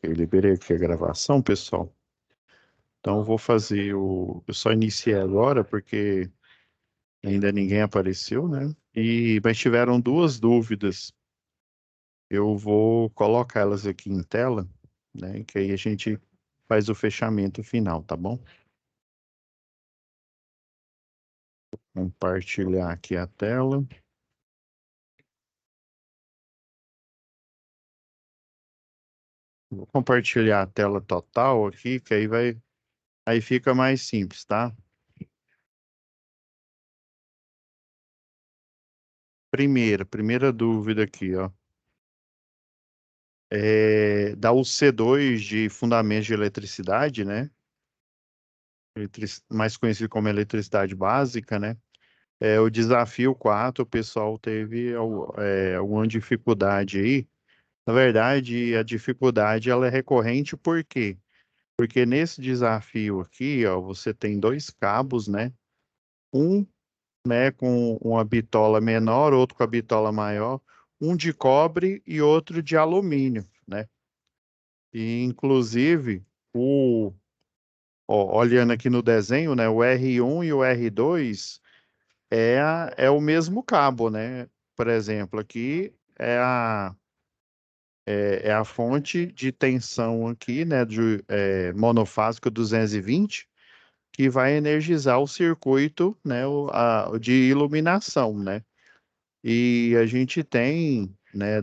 Eu liberei aqui a gravação, pessoal. Então, eu vou fazer o. Eu só iniciei agora porque ainda ninguém apareceu, né? Mas tiveram duas dúvidas. Eu vou colocar elas aqui em tela, né? Que aí a gente faz o fechamento final, tá bom? Compartilhar aqui a tela. Vou compartilhar a tela total aqui, que aí fica mais simples, tá? Primeira dúvida aqui, ó. Da UC2 de Fundamentos de Eletricidade, né? Mais conhecido como eletricidade básica, né? O desafio 4, o pessoal teve alguma dificuldade aí. Na verdade, a dificuldade ela é recorrente por quê? Porque nesse desafio aqui, ó, você tem dois cabos, né? Um, né, com uma bitola menor, outro com a bitola maior, um de cobre e outro de alumínio, né? E inclusive olhando aqui no desenho, né, o R1 e o R2 é o mesmo cabo, né? Por exemplo, aqui é a fonte de tensão aqui, né, monofásico 220, que vai energizar o circuito, né, o de iluminação, né? E a gente tem, né,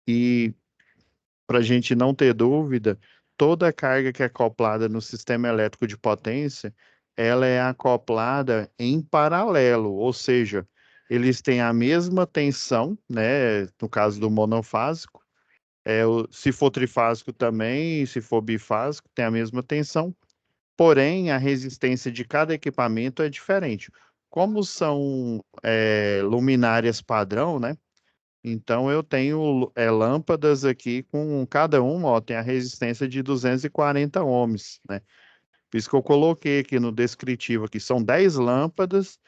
e para a gente não ter dúvida, toda a carga que é acoplada no sistema elétrico de potência, ela é acoplada em paralelo, ou seja, eles têm a mesma tensão, né? No caso do monofásico, se for trifásico também, se for bifásico, tem a mesma tensão, porém a resistência de cada equipamento é diferente. Como são luminárias padrão, né? Então eu tenho lâmpadas aqui com cada uma, ó, tem a resistência de 240 ohms, né? Por isso que eu coloquei aqui no descritivo aqui, são 10 lâmpadas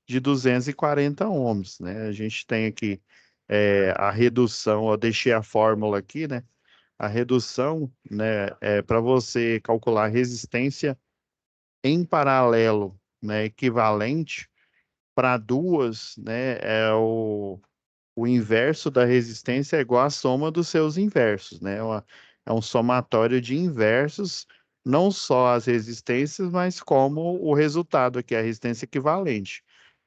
de 240 ohms, né? A gente tem aqui a redução, eu deixei a fórmula aqui, né? A redução, né, para você calcular a resistência em paralelo, né, equivalente para duas, né, o inverso da resistência é igual à soma dos seus inversos, né? É um somatório de inversos, não só as resistências, mas como o resultado aqui, a resistência equivalente.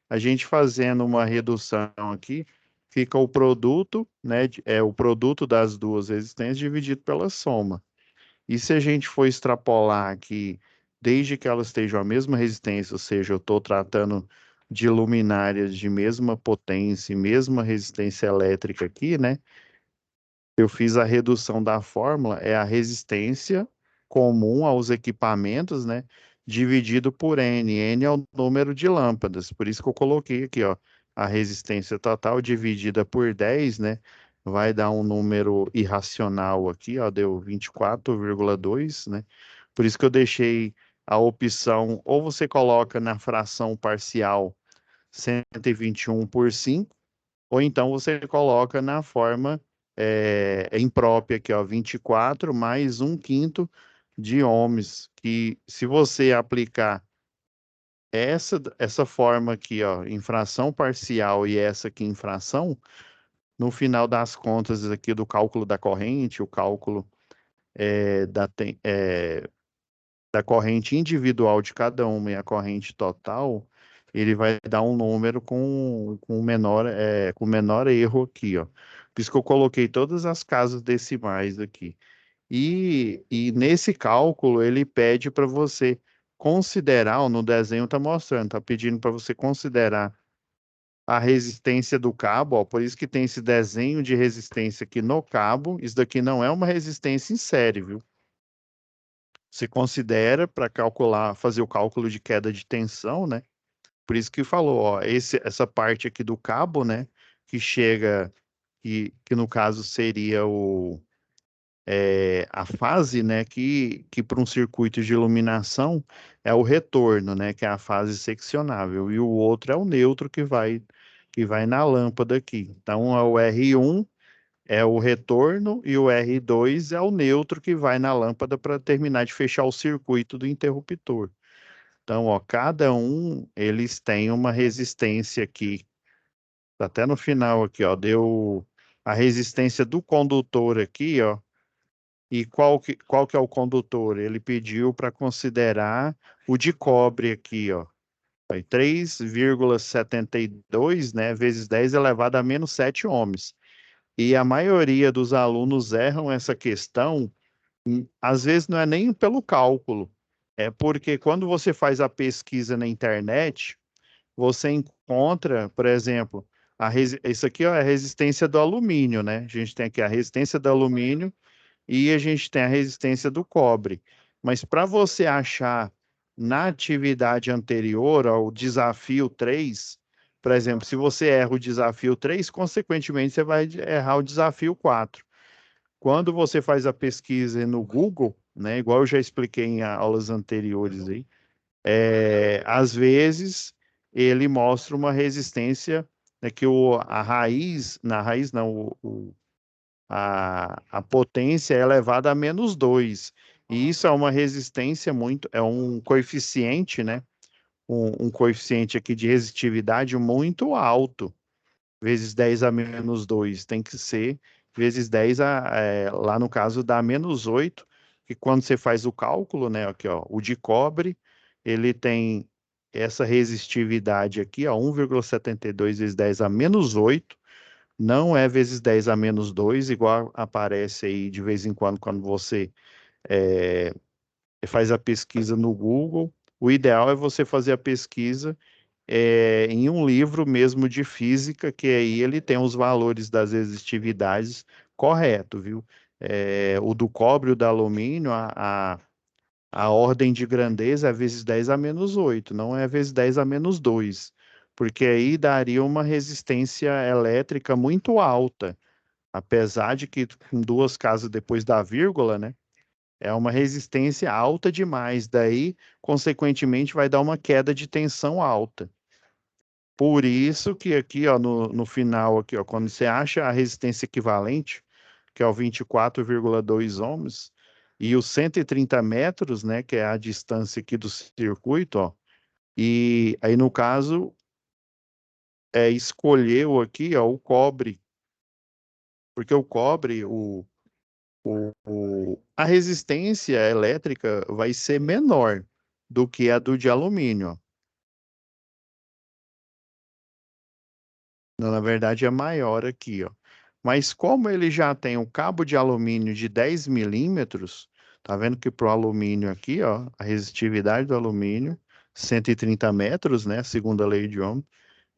A gente fazendo uma redução aqui, fica o produto, né? O produto das duas resistências dividido pela soma. E se a gente for extrapolar aqui, desde que elas estejam a mesma resistência, ou seja, eu estou tratando de luminárias de mesma potência e mesma resistência elétrica aqui, né? Eu fiz a redução da fórmula, é a resistência comum aos equipamentos, né? Dividido por N. N é o número de lâmpadas. Por isso que eu coloquei aqui, ó, a resistência total dividida por 10, né? Vai dar um número irracional aqui, ó, deu 24,2, né? Por isso que eu deixei a opção, ou você coloca na fração parcial 121 por 5, ou então você coloca na forma imprópria aqui, ó, 24 mais 1/5 de ohms, que se você aplicar essa forma aqui, ó, em fração parcial e essa aqui em fração, no final das contas aqui do cálculo da corrente, o cálculo da corrente individual de cada uma e a corrente total, ele vai dar um número com menor erro aqui, ó. Por isso que eu coloquei todas as casas decimais aqui. E nesse cálculo, ele pede para você considerar, ó, no desenho está mostrando, está pedindo para você considerar a resistência do cabo, ó, por isso que tem esse desenho de resistência aqui no cabo. Isso daqui não é uma resistência em série, viu? Você considera para calcular, fazer o cálculo de queda de tensão, né? Por isso que falou, ó, essa parte aqui do cabo, né? Que chega, que no caso seria a fase, né? Que para um circuito de iluminação é o retorno, né? Que é a fase seccionável. E o outro é o neutro que vai na lâmpada aqui. Então é o R1 é o retorno e o R2 é o neutro que vai na lâmpada para terminar de fechar o circuito do interruptor. Então, ó, cada um, eles têm uma resistência aqui. Tá até no final aqui, ó, deu a resistência do condutor aqui, ó. E qual que é o condutor? Ele pediu para considerar o de cobre aqui, ó. Aí 3,72, né, vezes 10 elevado a menos 7 ohms. E a maioria dos alunos erram essa questão, às vezes não é nem pelo cálculo, é porque quando você faz a pesquisa na internet, você encontra, por exemplo, isso aqui ó, é a resistência do alumínio, né? A gente tem aqui a resistência do alumínio e a gente tem a resistência do cobre. Mas para você achar na atividade anterior ao desafio 3, por exemplo, se você erra o desafio 3, consequentemente você vai errar o desafio 4. Quando você faz a pesquisa no Google, né, igual eu já expliquei em aulas anteriores aí, às vezes ele mostra uma resistência, né, que a raiz, na raiz não, a potência é elevada a menos 2. E isso é uma resistência muito, é um coeficiente, né? Um coeficiente aqui de resistividade muito alto, vezes 10 a menos 2. Tem que ser vezes 10 lá no caso dá menos 8, que quando você faz o cálculo, né? Aqui, ó, o de cobre, ele tem essa resistividade aqui, ó, 1,72 vezes 10 a menos 8, não é vezes 10 a menos 2, igual aparece aí de vez em quando você é, faz a pesquisa no Google. O ideal é você fazer a pesquisa em um livro mesmo de física, que aí ele tem os valores das resistividades correto, viu? O do cobre e o do alumínio, a ordem de grandeza é vezes 10 a menos 8, não é vezes 10 a menos 2, porque aí daria uma resistência elétrica muito alta, apesar de que com duas casas depois da vírgula, né, é uma resistência alta demais, daí, consequentemente, vai dar uma queda de tensão alta. Por isso que aqui, ó, no final, aqui, ó, quando você acha a resistência equivalente, que é o 24,2 ohms, e os 130 metros, né, que é a distância aqui do circuito, ó, e aí no caso, escolheu aqui, ó, o cobre, porque o cobre, a resistência elétrica vai ser menor do que a do de alumínio, ó. Não, na verdade é maior aqui, ó. Mas como ele já tem um cabo de alumínio de 10 milímetros, tá vendo que para o alumínio aqui, ó, a resistividade do alumínio, 130 metros, né, segundo a lei de Ohm,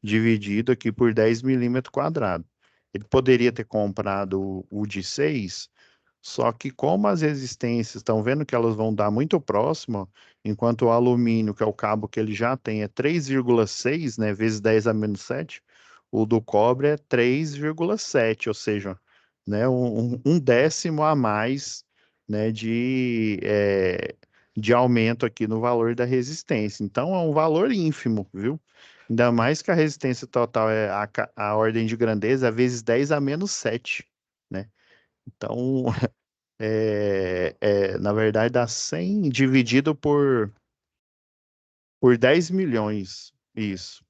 dividido aqui por 10 milímetros quadrados. Ele poderia ter comprado o de 6, só que como as resistências, estão vendo que elas vão dar muito próximo, ó, enquanto o alumínio, que é o cabo que ele já tem, é 3,6, né, vezes 10 a menos 7, o do cobre é 3,7, ou seja, né, um décimo a mais, né, de aumento aqui no valor da resistência. Então, é um valor ínfimo, viu? Ainda mais que a resistência total é a ordem de grandeza é vezes 10 a menos 7, né? Então, na verdade, dá 100 dividido por 10 milhões. Isso.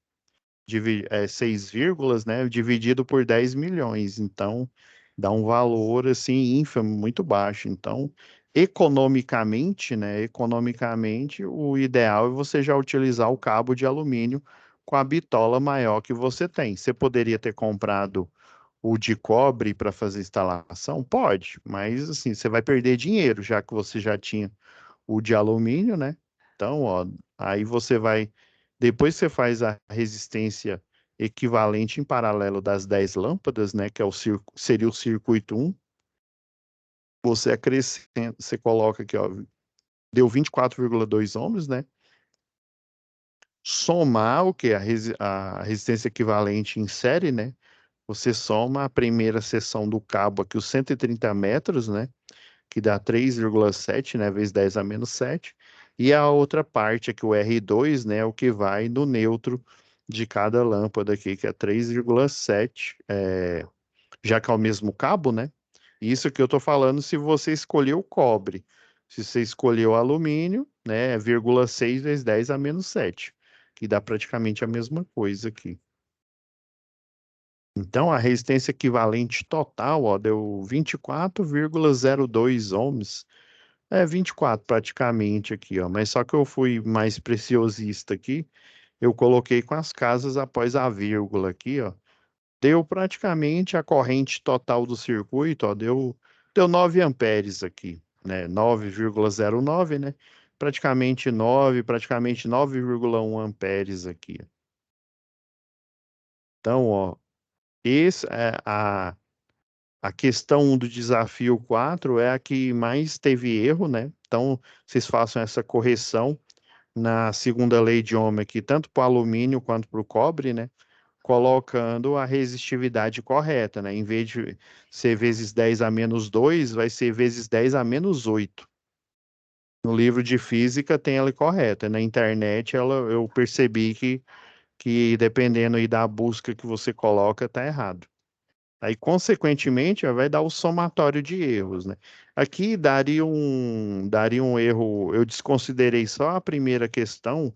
6 vírgulas, né? Dividido por 10 milhões. Então, dá um valor, assim, ínfimo, muito baixo. Então, economicamente, né? Economicamente, o ideal é você já utilizar o cabo de alumínio com a bitola maior que você tem. Você poderia ter comprado o de cobre para fazer instalação? Pode, mas assim, você vai perder dinheiro, já que você já tinha o de alumínio, né? Então, ó, aí você vai, depois você faz a resistência equivalente em paralelo das 10 lâmpadas, né? Que é seria o circuito um. Você acrescenta, você coloca aqui, ó, deu 24,2 ohms, né? Somar o que? A resistência equivalente em série, né? Você soma a primeira seção do cabo aqui, os 130 metros, né? Que dá 3,7, né? Vezes 10 a menos 7. E a outra parte aqui, o R2, né? O que vai no neutro de cada lâmpada aqui, que é 3,7 já que é o mesmo cabo, né? Isso que eu estou falando se você escolheu o cobre. Se você escolheu o alumínio, né, é 0,6 vezes 10 a menos 7, que dá praticamente a mesma coisa aqui. Então, a resistência equivalente total, ó, deu 24,02 ohms. É 24 praticamente aqui, ó. Mas só que eu fui mais preciosista aqui. Eu coloquei com as casas após a vírgula aqui, ó. Deu praticamente a corrente total do circuito, ó, deu 9 amperes aqui, né? 9,09, né? Praticamente 9, praticamente 9,1 amperes aqui. Então, ó, esse é a questão do desafio 4 é a que mais teve erro, né? Então, vocês façam essa correção na segunda lei de Ohm aqui, tanto para o alumínio quanto para o cobre, né? Colocando a resistividade correta, né? Em vez de ser vezes 10 a menos 2, vai ser vezes 10 a menos 8. No livro de física tem ela correta. Na internet eu percebi que dependendo aí da busca que você coloca, tá errado. Aí, consequentemente, vai dar o somatório de erros, né? Aqui daria um erro. Eu desconsiderei só a primeira questão,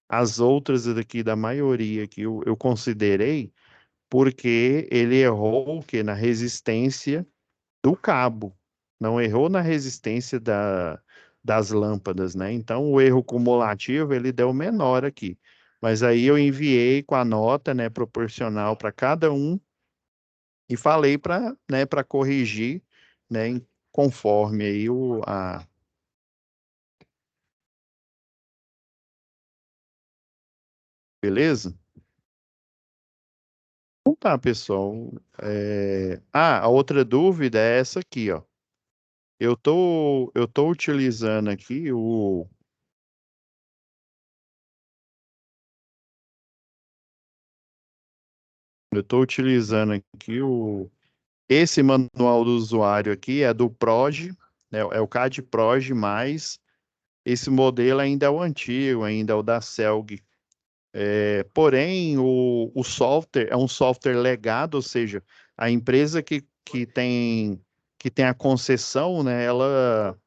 as outras daqui da maioria que eu considerei, porque ele errou o quê? Na resistência do cabo, não errou na resistência das lâmpadas, né? Então, o erro cumulativo ele deu menor aqui. Mas aí eu enviei com a nota, né, proporcional para cada um e falei para, né, para corrigir, né, conforme aí beleza? Então tá, pessoal. A outra dúvida é essa aqui, ó. Eu tô utilizando aqui eu tô utilizando aqui esse manual do usuário aqui é do Proj, né, é o CAD Proj, mas esse modelo ainda é o antigo, ainda é o da Celg. Porém, o software é um software legado, ou seja, a empresa que tem a concessão, né, ela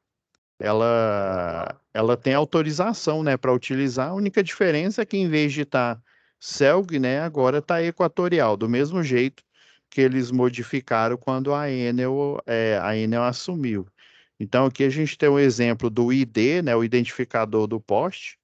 tem autorização, né, para utilizar. A única diferença é que em vez de estar Celg, né, agora está Equatorial, do mesmo jeito que eles modificaram quando a Enel assumiu. Então, aqui a gente tem o exemplo do ID, né, o identificador do poste.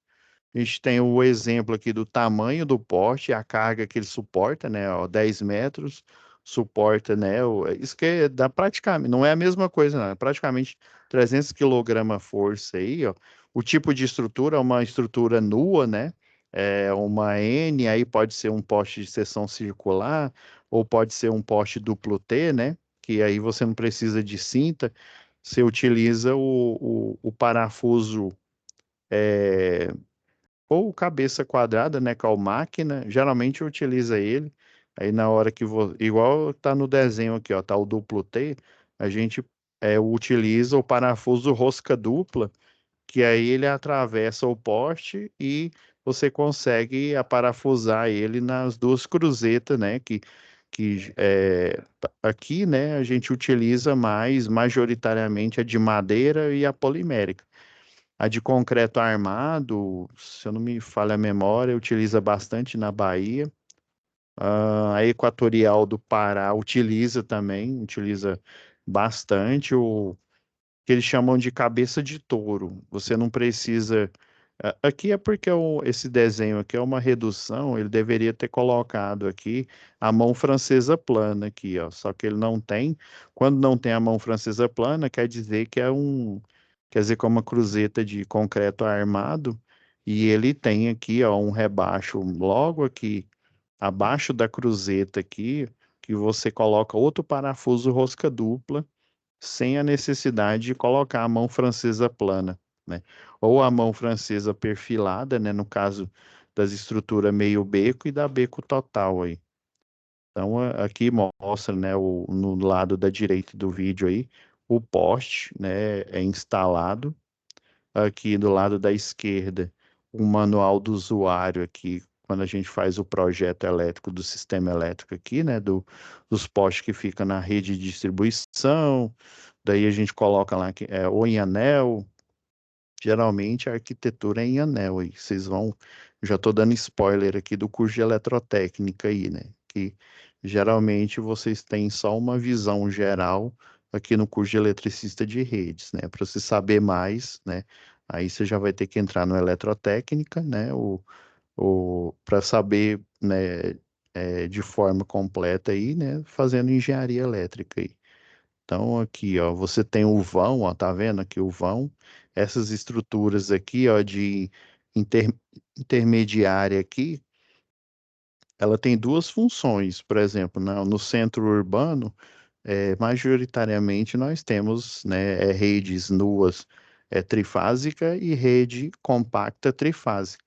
A gente tem o exemplo aqui do tamanho do poste, a carga que ele suporta, né? Ó, 10 metros, suporta, né? Isso que dá praticamente, não é a mesma coisa, não, é praticamente 300 kg força aí, ó. O tipo de estrutura é uma estrutura nua, né? É uma N, aí pode ser um poste de seção circular, ou pode ser um poste duplo T, né? Que aí você não precisa de cinta, você utiliza o parafuso. é, ou cabeça quadrada, né, com a máquina, geralmente utiliza ele. Aí na hora que igual tá no desenho aqui, ó, tá o duplo T, a gente utiliza o parafuso rosca dupla, que aí ele atravessa o poste e você consegue aparafusar ele nas duas cruzetas, né, aqui, né, a gente utiliza mais majoritariamente a de madeira e a polimérica. A de concreto armado, se eu não me falha a memória, utiliza bastante na Bahia. A Equatorial do Pará utiliza também, utiliza bastante o que eles chamam de cabeça de touro. Você não precisa. Aqui é porque esse desenho aqui é uma redução, ele deveria ter colocado aqui a mão francesa plana aqui, ó. Só que ele não tem. Quando não tem a mão francesa plana, quer dizer que quer dizer que é uma cruzeta de concreto armado e ele tem aqui, ó, um rebaixo logo aqui abaixo da cruzeta aqui, que você coloca outro parafuso rosca dupla sem a necessidade de colocar a mão francesa plana, né? Ou a mão francesa perfilada, né? No caso das estruturas meio beco e da beco total aí. Então, aqui mostra, né, no lado da direita do vídeo aí, o poste, né, é instalado. Aqui do lado da esquerda, o manual do usuário aqui quando a gente faz o projeto elétrico do sistema elétrico aqui, né, dos postes que ficam na rede de distribuição, daí a gente coloca lá que é ou em anel, geralmente a arquitetura é em anel aí. Vocês vão, já estou dando spoiler aqui do curso de eletrotécnica aí, né? Que geralmente vocês têm só uma visão geral aqui no curso de eletricista de redes, né? Para você saber mais, né? Aí você já vai ter que entrar no eletrotécnica, né? Para saber, né? De forma completa aí, né? Fazendo engenharia elétrica aí. Então, aqui, ó, você tem o vão, ó, tá vendo aqui o vão? Essas estruturas aqui, ó, de inter- intermediária aqui, ela tem duas funções. Por exemplo, no centro urbano, majoritariamente nós temos, né, redes nuas, trifásica e rede compacta trifásica.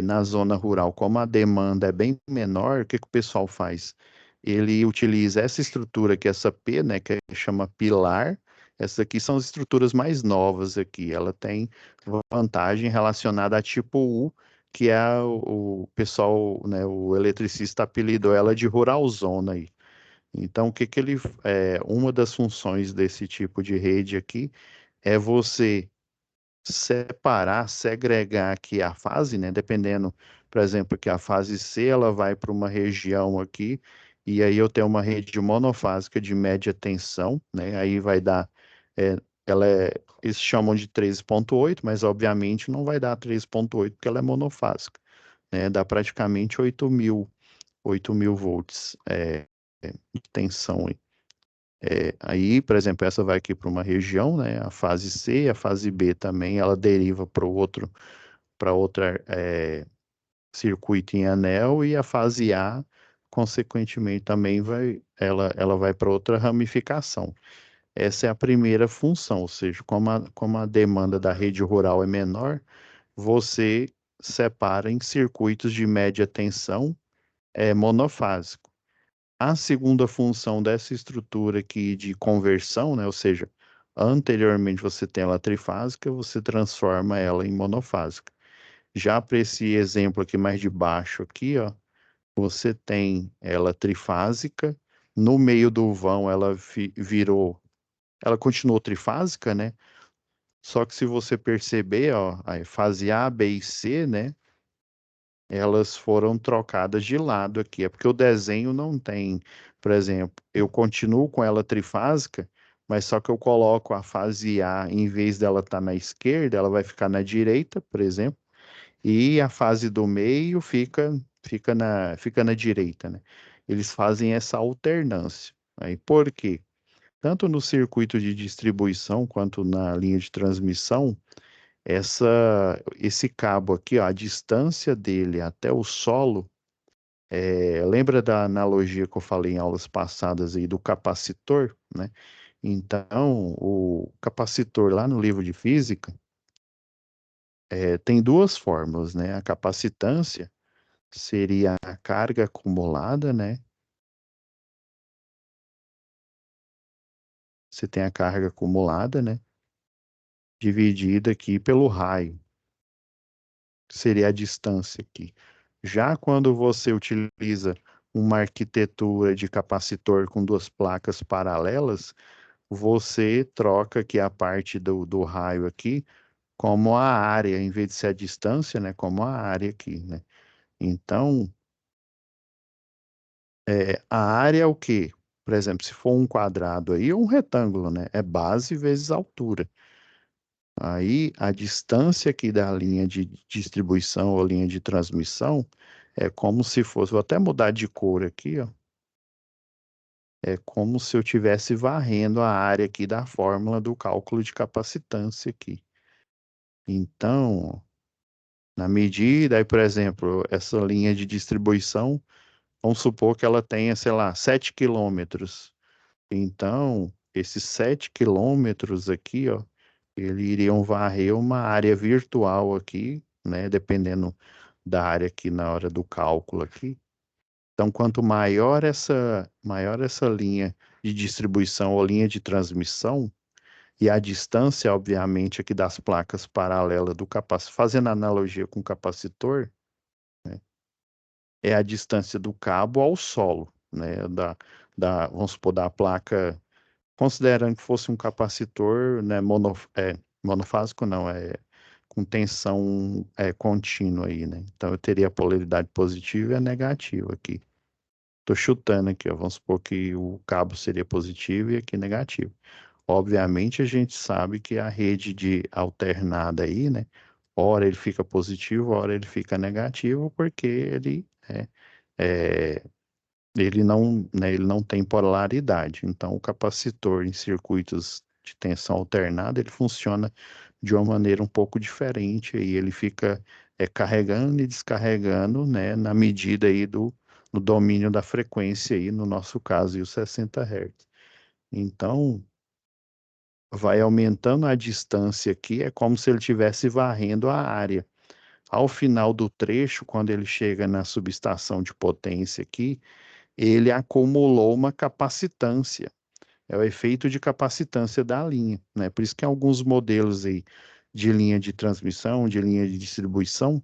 Na zona rural, como a demanda é bem menor, o que que o pessoal faz? Ele utiliza essa estrutura que é essa P, né, que chama pilar. Essas aqui são as estruturas mais novas aqui. Ela tem vantagem relacionada a tipo U, que é o pessoal, né, o eletricista apelidou ela de rural zona aí. Então, o que que uma das funções desse tipo de rede aqui é você separar, segregar aqui a fase, né? Dependendo, por exemplo, que a fase C ela vai para uma região aqui, e aí eu tenho uma rede monofásica de média tensão, né? Aí vai dar, é, eles chamam de 13,8, mas obviamente não vai dar 13,8 porque ela é monofásica, né? Dá praticamente 8.000 volts, de tensão. Aí, por exemplo, essa vai aqui para uma região, né? A fase C, a fase B também, ela deriva para outra circuito em anel e a fase A, consequentemente, também ela vai para outra ramificação. Essa é a primeira função, ou seja, como a demanda da rede rural é menor, você separa em circuitos de média tensão, monofásico. A segunda função dessa estrutura aqui de conversão, né, ou seja, anteriormente você tem ela trifásica, você transforma ela em monofásica. Já para esse exemplo aqui mais de baixo aqui, ó, você tem ela trifásica, no meio do vão ela ela continuou trifásica, né? Só que se você perceber, ó, a fase A, B e C, né? Elas foram trocadas de lado aqui. É porque o desenho não tem, por exemplo, eu continuo com ela trifásica, mas só que eu coloco a fase A, em vez dela estar na esquerda, ela vai ficar na direita, por exemplo, e a fase do meio fica na direita, né? Eles fazem essa alternância. Aí, por quê? Tanto no circuito de distribuição quanto na linha de transmissão, esse cabo aqui, ó, a distância dele até o solo, lembra da analogia que eu falei em aulas passadas aí do capacitor, né? Então, o capacitor lá no livro de física, tem duas fórmulas, né? A capacitância seria a carga acumulada, né? Você tem a carga acumulada, né? Dividida aqui pelo raio, que seria a distância aqui. Já quando você utiliza uma arquitetura de capacitor com duas placas paralelas, você troca aqui a parte do raio aqui como a área, em vez de ser a distância, né, como a área aqui, né? Então, a área é o quê? Por exemplo, se for um quadrado aí, ou um retângulo, né? É base vezes altura. Aí, a distância aqui da linha de distribuição ou linha de transmissão é como se fosse, vou até mudar de cor aqui, ó. É como se eu estivesse varrendo a área aqui da fórmula do cálculo de capacitância aqui. Então, na medida, aí, por exemplo, essa linha de distribuição, vamos supor que ela tenha, sei lá, 7 quilômetros. Então, esses 7 quilômetros aqui, ó, eles iriam varrer uma área virtual aqui, né, dependendo da área aqui na hora do cálculo aqui. Então, quanto maior essa linha de distribuição ou linha de transmissão, e a distância, obviamente, aqui das placas paralelas do capacitor, fazendo analogia com o capacitor, é a distância do cabo ao solo, né? Vamos supor, da placa, considerando que fosse um capacitor, né, monofásico, não, com tensão contínua aí, né? Então eu teria a polaridade positiva e a negativa aqui. Estou chutando aqui, ó. Vamos supor que o cabo seria positivo e aqui negativo. Obviamente a gente sabe que a rede de alternada aí, né? Ora ele fica positivo, ora ele fica negativo, porque é, ele não tem polaridade. Então, o capacitor em circuitos de tensão alternada, ele funciona de uma maneira um pouco diferente. Aí ele fica carregando e descarregando, né, na medida aí do domínio da frequência aí, no nosso caso, e os 60 Hz. Então, vai aumentando a distância aqui, é como se ele estivesse varrendo a área. Ao final do trecho, quando ele chega na subestação de potência aqui, ele acumulou uma capacitância. É o efeito de capacitância da linha, né? Por isso que em alguns modelos aí de linha de transmissão, de linha de distribuição,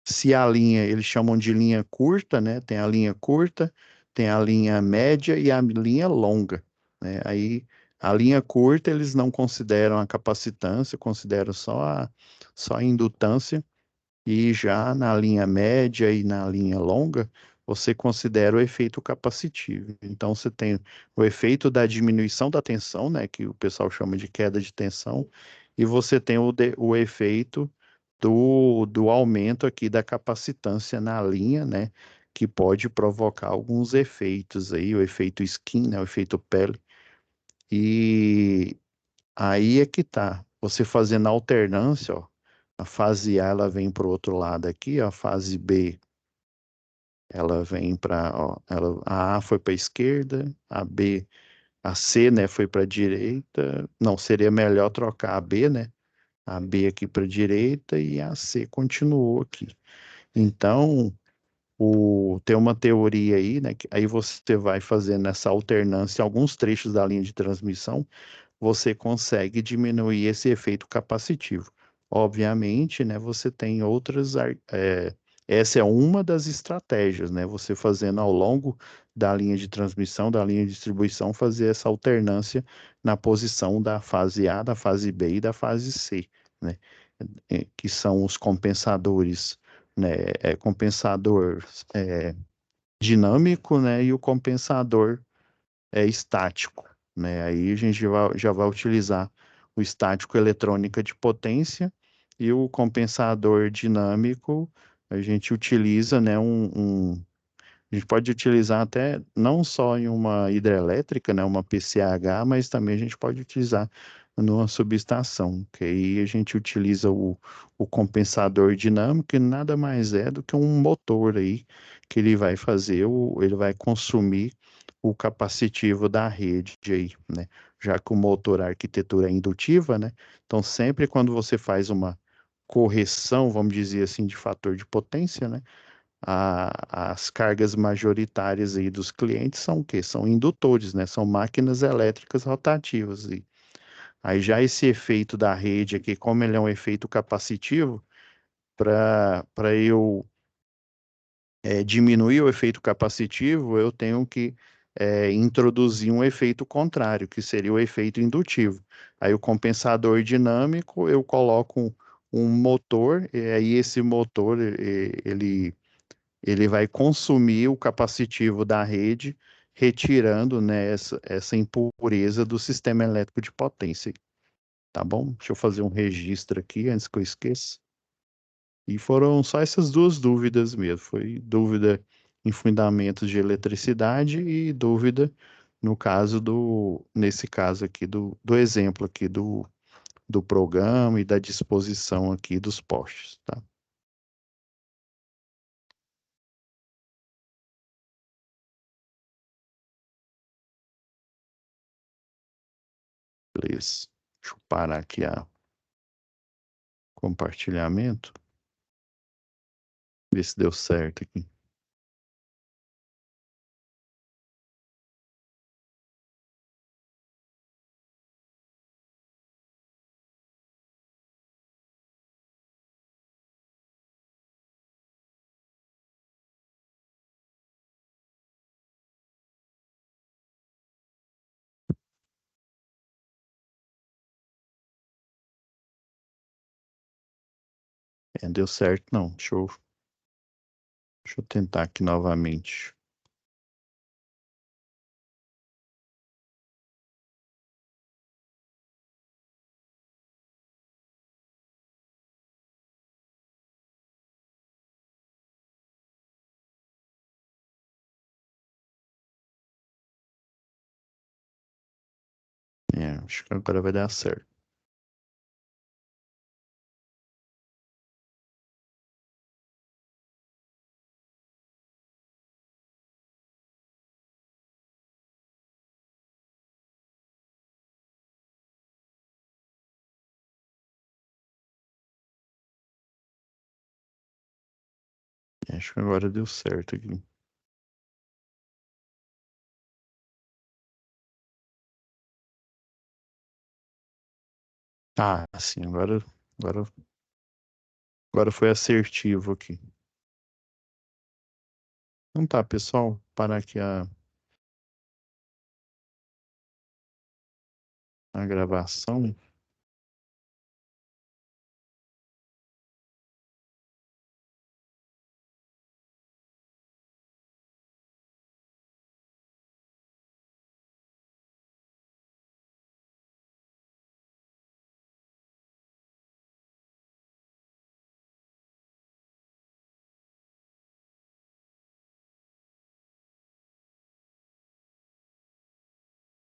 se a linha, eles chamam de linha curta, né? Tem a linha curta, tem a linha média e a linha longa, né? Aí a linha curta eles não consideram a capacitância, consideram só a indutância, e já na linha média e na linha longa, você considera o efeito capacitivo. Então, você tem o efeito da diminuição da tensão, né, que o pessoal chama de queda de tensão, e você tem o efeito do aumento aqui da capacitância na linha, né, que pode provocar alguns efeitos aí, o efeito skin, né, o efeito pele. E aí é que tá. Você fazendo a alternância, ó, a fase A ela vem para o outro lado aqui, ó, a fase B ela vem para, a A foi para a esquerda, a B, a C, né, foi para a direita. Não, seria melhor trocar a B, né? A B aqui para a direita e a C continuou aqui. Então, tem uma teoria aí, né? Que aí você vai fazendo essa alternância em alguns trechos da linha de transmissão, você consegue diminuir esse efeito capacitivo. Obviamente, né, você tem essa é uma das estratégias, né, você fazendo ao longo da linha de transmissão, da linha de distribuição, fazer essa alternância na posição da fase A, da fase B e da fase C, né, que são os compensadores, né, compensador dinâmico, né, e o compensador estático, né? Aí a gente já vai utilizar o estático eletrônica de potência e o compensador dinâmico, a gente utiliza, né, a gente pode utilizar até não só em uma hidrelétrica, né, uma PCH, mas também a gente pode utilizar numa subestação, que aí a gente utiliza o compensador dinâmico, que nada mais é do que um motor aí, que ele vai fazer, ele vai consumir o capacitivo da rede aí, né? Já que o motor, a arquitetura é indutiva, né? Então sempre quando você faz uma correção, vamos dizer assim, de fator de potência, né? As cargas majoritárias aí dos clientes são o quê? São indutores, né? São máquinas elétricas rotativas. E aí já esse efeito da rede aqui, como ele é um efeito capacitivo, para eu diminuir o efeito capacitivo, eu tenho que introduzir um efeito contrário, que seria o efeito indutivo. Aí o compensador dinâmico, eu coloco um motor, e aí esse motor, ele vai consumir o capacitivo da rede, retirando, né, essa impureza do sistema elétrico de potência. Tá bom? Deixa eu fazer um registro aqui antes que eu esqueça. E foram só essas duas dúvidas mesmo. Foi dúvida em fundamentos de eletricidade e dúvida no caso nesse caso aqui do exemplo aqui do programa e da disposição aqui dos postes, tá? Beleza. Deixa eu parar aqui a compartilhamento, ver se deu certo aqui. É, deu certo, não. Deixa eu tentar aqui novamente. É, acho que agora vai dar certo. Acho que agora deu certo aqui. Ah, sim, agora, agora foi assertivo aqui. Então tá, pessoal, parar aqui a gravação.